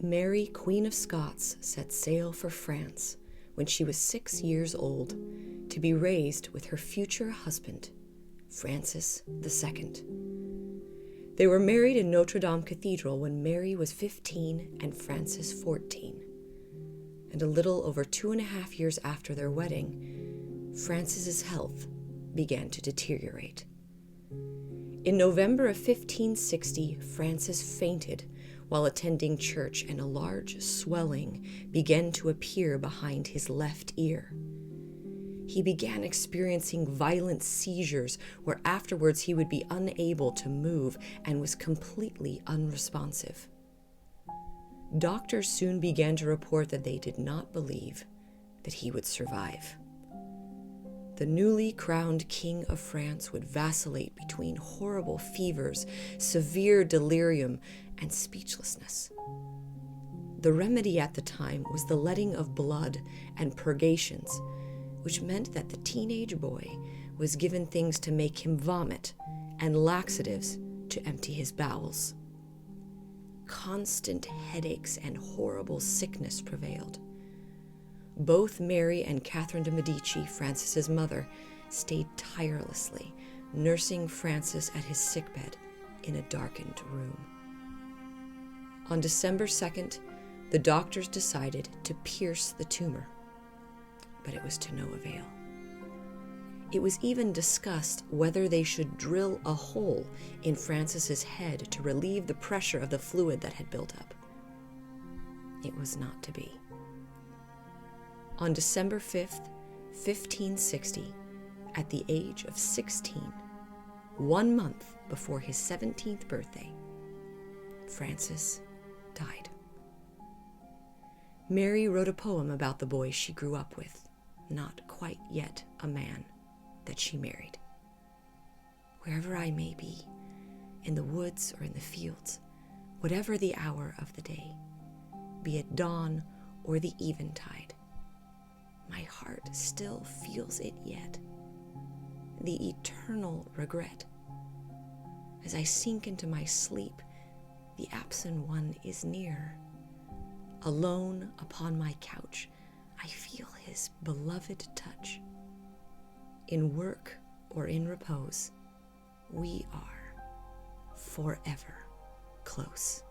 Mary, Queen of Scots, set sail for France when she was 6 years old to be raised with her future husband, Francis II. They were married in Notre Dame Cathedral when Mary was 15 and Francis 14. And a little over 2.5 years after their wedding, Francis's health began to deteriorate. In November of 1560, Francis fainted while attending church, and a large swelling began to appear behind his left ear. He began experiencing violent seizures where afterwards he would be unable to move and was completely unresponsive. Doctors soon began to report that they did not believe that he would survive. The newly crowned King of France would vacillate between horrible fevers, severe delirium, and speechlessness. The remedy at the time was the letting of blood and purgations, which meant that the teenage boy was given things to make him vomit and laxatives to empty his bowels. Constant headaches and horrible sickness prevailed. Both Mary and Catherine de' Medici, Francis's mother, stayed tirelessly, nursing Francis at his sickbed in a darkened room. On December 2nd, the doctors decided to pierce the tumor, but it was to no avail. It was even discussed whether they should drill a hole in Francis's head to relieve the pressure of the fluid that had built up. It was not to be. On December 5th, 1560, at the age of 16, 1 month before his 17th birthday, Francis died. Mary wrote a poem about the boy she grew up with, not quite yet a man, that she married. Wherever I may be, in the woods or in the fields, whatever the hour of the day, be it dawn or the eventide, my heart still feels it yet, the eternal regret. As I sink into my sleep, the absent one is near. Alone upon my couch, I feel his beloved touch. In work or in repose, we are forever close.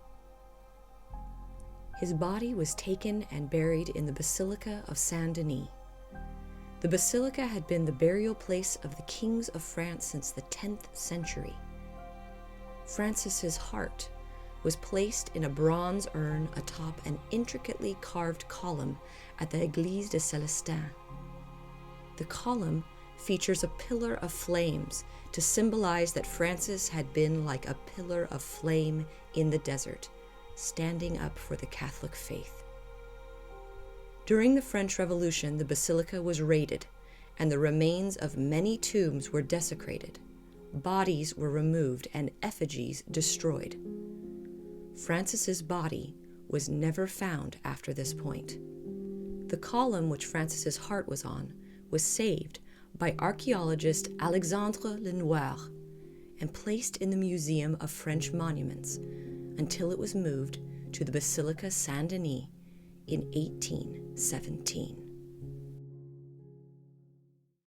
His body was taken and buried in the Basilica of Saint-Denis. The Basilica had been the burial place of the kings of France since the 10th century. Francis's heart was placed in a bronze urn atop an intricately carved column at the Eglise de Celestins. The column features a pillar of flames to symbolize that Francis had been like a pillar of flame in the desert, standing up for the Catholic faith. During the French Revolution, the Basilica was raided, and the remains of many tombs were desecrated. Bodies were removed and effigies destroyed. Francis's body was never found after this point. The column which Francis's heart was on was saved by archeologist Alexandre Lenoir and placed in the Museum of French Monuments until it was moved to the Basilica Saint-Denis in 1817.